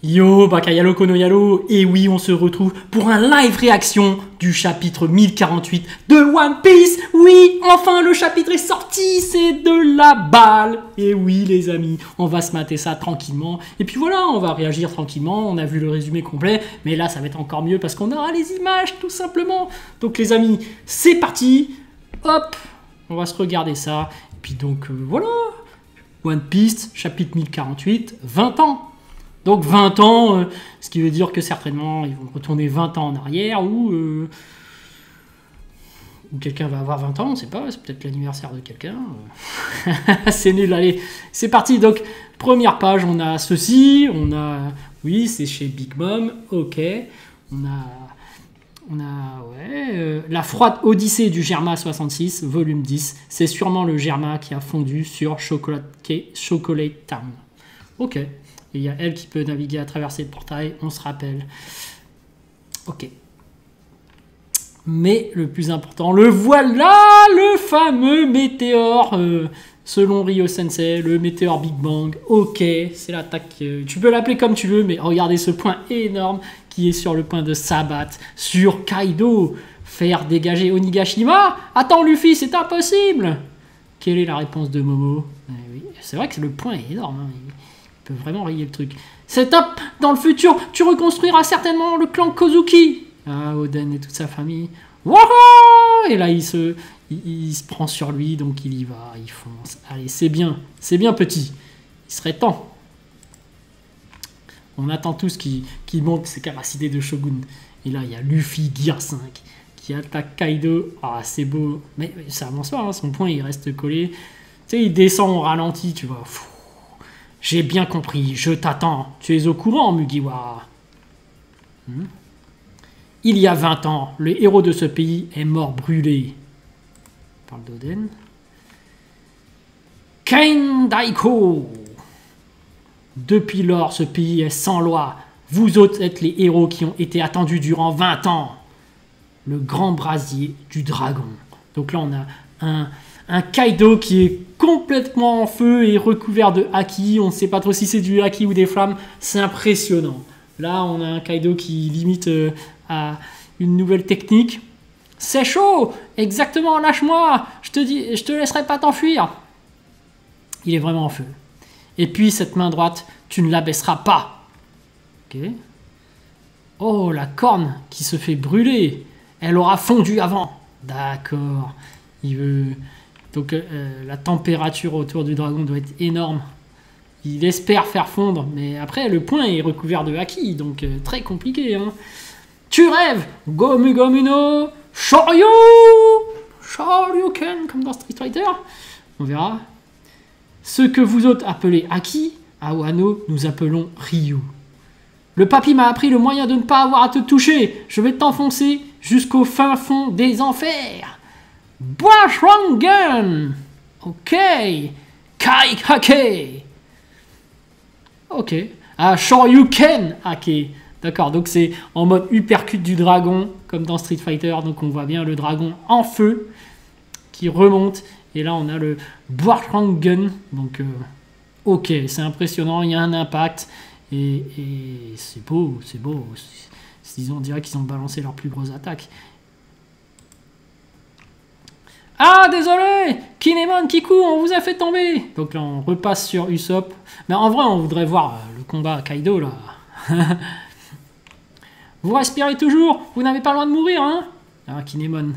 Yo, Bakayalo Konoyalo, et oui, on se retrouve pour un live réaction du chapitre 1048 de One Piece. Oui, enfin le chapitre est sorti, c'est de la balle. Et oui les amis, on va se mater ça tranquillement. Et puis voilà, on va réagir tranquillement, on a vu le résumé complet, mais là ça va être encore mieux parce qu'on aura les images tout simplement. Donc les amis, c'est parti. Hop, on va se regarder ça. Et puis donc voilà, One Piece, chapitre 1048, 20 ans. Donc 20 ans, ce qui veut dire que certainement ils vont retourner 20 ans en arrière ou quelqu'un va avoir 20 ans, on ne sait pas, c'est peut-être l'anniversaire de quelqu'un. C'est nul, allez, c'est parti. Donc première page, on a ceci, on a, oui c'est chez Big Mom, ok, on a ouais, la froide odyssée du Germa 66, volume 10, c'est sûrement le Germa qui a fondu sur Chocolate Town. Ok. Et il y a elle qui peut naviguer à travers ces portails, on se rappelle. Ok. Mais le plus important, le voilà, le fameux météore, selon Ryo Sensei, le météore Big Bang. Ok, c'est l'attaque, tu peux l'appeler comme tu veux, mais regardez ce point énorme qui est sur le point de s'abattre sur Kaido. Faire dégager Onigashima. Attends Luffy, c'est impossible. Quelle est la réponse de Momo? Oui, c'est vrai que le point est énorme, hein. Peut vraiment rayer le truc. C'est top. Dans le futur, tu reconstruiras certainement le clan Kozuki. Ah, Oden et toute sa famille. Wouhou! Et là, il se prend sur lui, donc il y va, il fonce. Allez, c'est bien petit. Il serait temps. On attend tous qu'il montre ses capacités de shogun. Et là, il y a Luffy Gear 5 qui attaque Kaido. Ah, c'est beau. Mais ça avance pas, hein. Son point, il reste collé. Tu sais, il descend au ralenti, tu vois. J'ai bien compris, je t'attends. Tu es au courant, Mugiwara. Il y a 20 ans, le héros de ce pays est mort brûlé. On parle d'Oden. Kain Daiko. Depuis lors, ce pays est sans loi. Vous autres êtes les héros qui ont été attendus durant 20 ans. Le grand brasier du dragon. Donc là, on a un Kaido qui est complètement en feu et recouvert de haki. On ne sait pas trop si c'est du haki ou des flammes. C'est impressionnant. Là, on a un Kaido qui limite à une nouvelle technique. C'est chaud! Exactement, lâche-moi! Je te laisserai pas t'enfuir. Il est vraiment en feu. Et puis, cette main droite, tu ne la baisseras pas. Ok. Oh, la corne qui se fait brûler. Elle aura fondu avant. D'accord. Il veut... Donc la température autour du dragon doit être énorme. Il espère faire fondre, mais après le point est recouvert de haki, donc très compliqué. Hein. Tu rêves! Gomu Gomu no Shoryu! Shoryuken, comme dans Street Fighter. On verra. Ce que vous autres appelez haki, à Wano, nous appelons Ryu. Le papy m'a appris le moyen de ne pas avoir à te toucher. Je vais t'enfoncer jusqu'au fin fond des enfers. Boishwangen. Ok. Kai Hake. Ok. Ah, Shoryuken Hake. D'accord, donc c'est en mode uppercut du dragon, comme dans Street Fighter. Donc on voit bien le dragon en feu qui remonte. Et là on a le Boishwangen. Donc ok, c'est impressionnant, il y a un impact. Et c'est beau, c'est beau. On dirait qu'ils ont balancé leurs plus grosses attaques. Ah, désolé! Kinemon, Kiku, on vous a fait tomber! Donc là, on repasse sur Usopp. Mais en vrai, on voudrait voir le combat à Kaido, là. Vous respirez toujours? Vous n'avez pas loin de mourir, hein? Ah, Kinemon.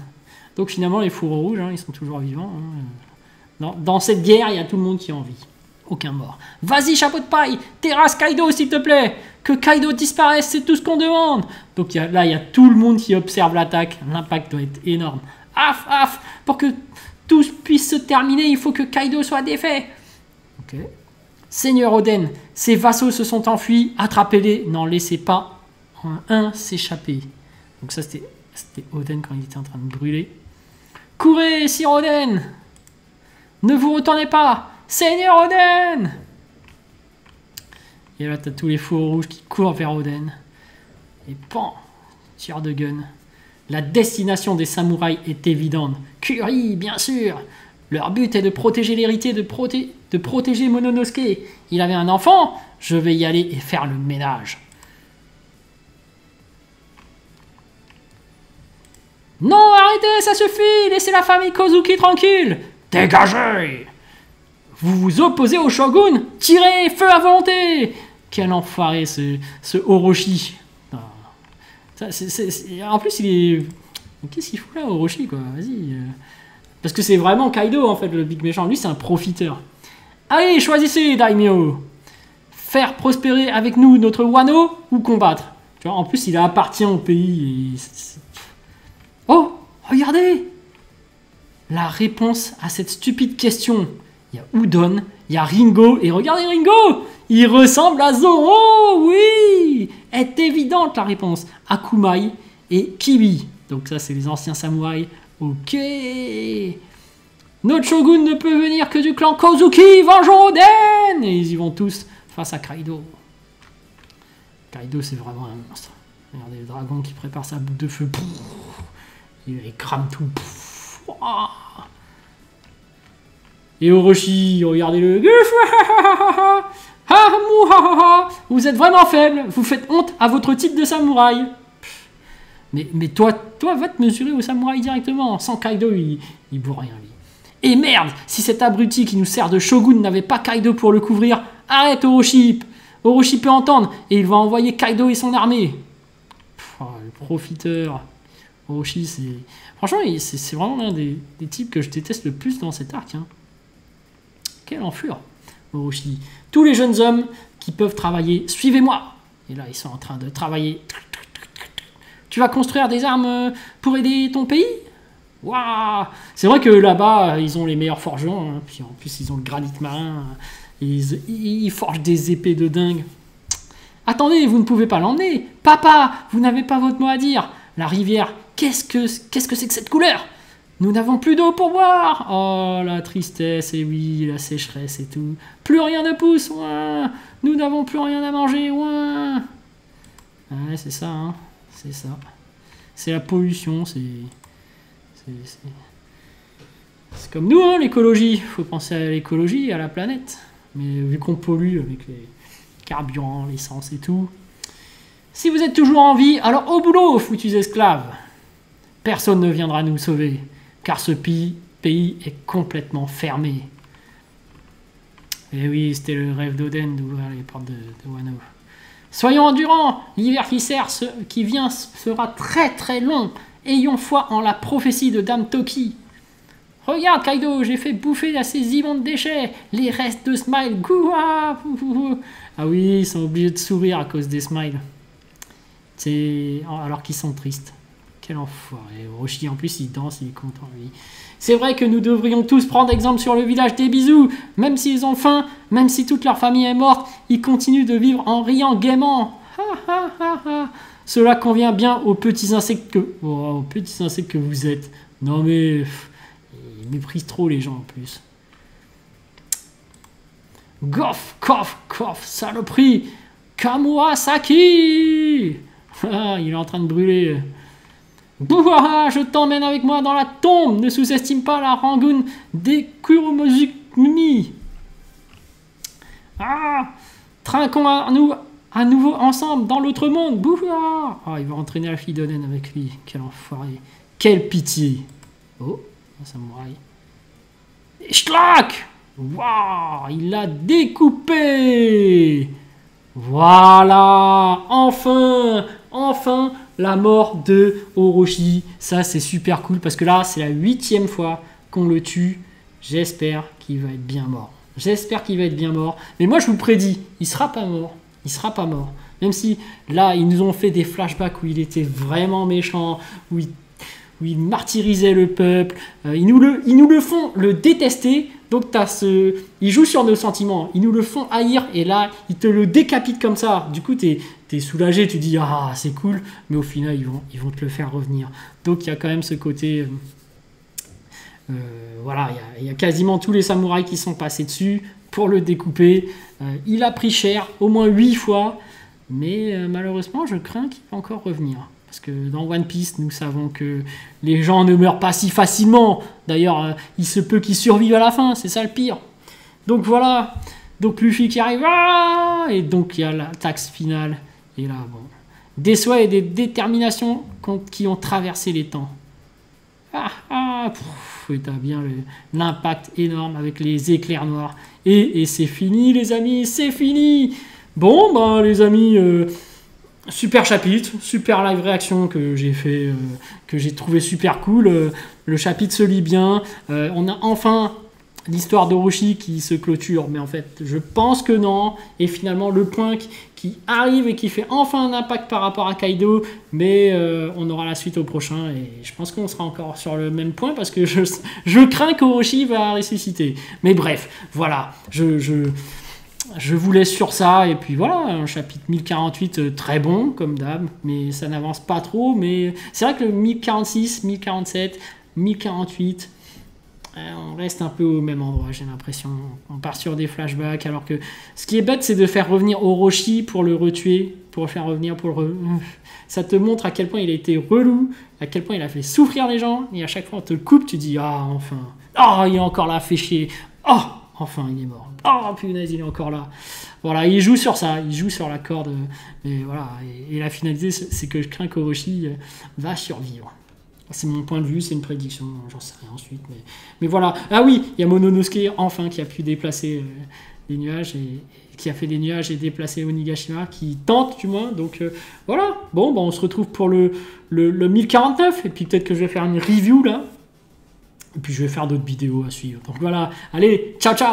Donc finalement, les fourreaux rouges, hein, ils sont toujours vivants. Hein. Dans cette guerre, il y a tout le monde qui en vit. Aucun mort. Vas-y, chapeau de paille! Terrasse Kaido, s'il te plaît! Que Kaido disparaisse, c'est tout ce qu'on demande! Donc là, il y a tout le monde qui observe l'attaque. L'impact doit être énorme. Af, pour que tout puisse se terminer, il faut que Kaido soit défait. Ok. Seigneur Oden, ses vassaux se sont enfuis, attrapez-les, n'en laissez pas un s'échapper. Donc ça, c'était Oden quand il était en train de brûler. Courez, Sir Oden! Ne vous retournez pas! Seigneur Oden! Et là, t'as tous les fourreaux rouges qui courent vers Oden. Et pan! Tir de gun. La destination des samouraïs est évidente. Curie, bien sûr. Leur but est de protéger l'héritier de protéger Mononosuke. Il avait un enfant, je vais y aller et faire le ménage. Non, arrêtez, ça suffit, laissez la famille Kozuki tranquille. Dégagez. Vous vous opposez au shogun, tirez, feu à volonté. Quel enfoiré ce Orochi. En plus, il est... Qu'est-ce qu'il fout là, Orochi, quoi? Vas-y. Parce que c'est vraiment Kaido, en fait, le big méchant. Lui, c'est un profiteur. Allez, choisissez, Daimyo. Faire prospérer avec nous notre Wano ou combattre. Tu vois, en plus, il appartient au pays. Oh, regardez. La réponse à cette stupide question. Il y a Udon, il y a Ringo. Et regardez Ringo, il ressemble à Zoro, oui. Est évidente la réponse. Akumai et Kibi. Donc ça, c'est les anciens samouraïs. Ok. Notre shogun ne peut venir que du clan Kozuki, vengeons Oden. Et ils y vont tous face à Kaido. Kaido, c'est vraiment un monstre. Regardez le dragon qui prépare sa boule de feu. Il crame tout. Et Orochi, regardez-le. Vous êtes vraiment faible. Vous faites honte à votre titre de samouraï. Mais toi, va te mesurer au samouraï directement. Sans Kaido, il vaut rien, lui. Et merde, si cet abruti qui nous sert de shogun n'avait pas Kaido pour le couvrir, arrête Orochi. Orochi peut entendre et il va envoyer Kaido et son armée. Le profiteur. Orochi, c'est... Franchement, c'est vraiment l'un des types que je déteste le plus dans cet arc. Hein. Quelle enflure, Orochi. Tous les jeunes hommes qui peuvent travailler, suivez-moi. Et là, ils sont en train de travailler. Tu vas construire des armes pour aider ton pays? Waouh! C'est vrai que là-bas, ils ont les meilleurs forgerons. Hein. Puis en plus, ils ont le granit marin. Ils forgent des épées de dingue. Attendez, vous ne pouvez pas l'emmener. Papa, vous n'avez pas votre mot à dire. La rivière, qu'est-ce que c'est que cette couleur? Nous n'avons plus d'eau pour boire. Oh, la tristesse, et oui, la sécheresse et tout. Plus rien ne pousse, ouin. Nous n'avons plus rien à manger, ouin. Ouais, c'est ça, hein. C'est ça. C'est la pollution, c'est comme nous, hein, l'écologie. Il faut penser à l'écologie et à la planète. Mais vu qu'on pollue avec les carburants, l'essence et tout. Si vous êtes toujours en vie, alors au boulot, foutus esclaves. Personne ne viendra nous sauver, car ce pays est complètement fermé. Et oui, c'était le rêve d'Oden d'ouvrir les portes de Wano. Soyons endurants, l'hiver qui vient sera très très long. Ayons foi en la prophétie de Dame Toki. Regarde Kaido, j'ai fait bouffer à ces immondes déchets, les restes de Smile. Gouah. Ah oui, ils sont obligés de sourire à cause des Smiles. Alors qu'ils sont tristes. Quel enfoiré. Orochi en plus il danse, il est content lui. C'est vrai que nous devrions tous prendre exemple sur le village des bisous. Même s'ils ont faim, même si toute leur famille est morte, ils continuent de vivre en riant gaiement. Cela convient bien aux petits insectes que vous êtes. Non mais ils méprisent trop les gens en plus. Goff, coff, saloperie. Kamuasaki. Il est en train de brûler. Bouah, je t'emmène avec moi dans la tombe. Ne sous-estime pas la rangoon des Kuromozukmi. Trinquons à nouveau ensemble dans l'autre monde. Bouah. Il va entraîner la fille d'Oden avec lui. Quel enfoiré. Quelle pitié. Oh, un samouraï. Et schlack. Waouh, il l'a découpé. Voilà, enfin, la mort de Orochi. Ça, c'est super cool parce que là, c'est la 8e fois qu'on le tue. J'espère qu'il va être bien mort. Mais moi, je vous prédis, il sera pas mort. Même si, là, ils nous ont fait des flashbacks où il était vraiment méchant, où il martyrisait le peuple. Ils nous le font le détester. Donc ils jouent sur nos sentiments, ils nous le font haïr et là ils te le décapitent comme ça. Du coup t'es soulagé, tu dis c'est cool, mais au final ils vont te le faire revenir. Donc il y a quand même ce côté, voilà, il y a quasiment tous les samouraïs qui sont passés dessus pour le découper. Il a pris cher, au moins 8 fois, mais malheureusement je crains qu'il va encore revenir. Parce que dans One Piece, nous savons que les gens ne meurent pas si facilement. D'ailleurs, il se peut qu'ils survivent à la fin, c'est ça le pire. Donc voilà. Donc Luffy qui arrive. Ah, et donc il y a la taxe finale. Et là, bon. Des souhaits et des déterminations qui ont traversé les temps. Et t'as bien l'impact énorme avec les éclairs noirs. Et c'est fini, les amis, c'est fini. Bon, ben, les amis, super chapitre, super live réaction que j'ai fait, que j'ai trouvé super cool. Le chapitre se lit bien. On a enfin l'histoire d'Orochi qui se clôture, mais en fait, je pense que non. Et finalement, le point qui arrive et qui fait enfin un impact par rapport à Kaido, mais on aura la suite au prochain. Et je pense qu'on sera encore sur le même point parce que je crains qu'Orochi va ressusciter. Mais bref, voilà, je vous laisse sur ça. Et puis voilà, un chapitre 1048 très bon, comme d'hab, mais ça n'avance pas trop. Mais c'est vrai que le 1046, 1047, 1048... on reste un peu au même endroit, j'ai l'impression. On part sur des flashbacks, alors que ce qui est bête, c'est de faire revenir Orochi pour le retuer, pour le faire revenir, ça te montre à quel point il a été relou, à quel point il a fait souffrir les gens, et à chaque fois on te le coupe, tu dis « Ah, enfin, ah, il est encore là, fait chier, ah, enfin, il est mort, ah, punaise, il est encore là ». Voilà, il joue sur ça, il joue sur la corde, et voilà, et la finalité, c'est que je crains qu'Orochi va survivre. C'est mon point de vue, c'est une prédiction, j'en sais rien ensuite. Mais voilà. Ah oui, il y a Mononosuke, enfin, qui a pu déplacer les nuages, et qui a fait des nuages et déplacer Onigashima, qui tente du moins. Donc voilà. Bon, bah, on se retrouve pour le 1049, et puis peut-être que je vais faire une review là. Et puis je vais faire d'autres vidéos à suivre. Donc voilà. Allez, ciao ciao.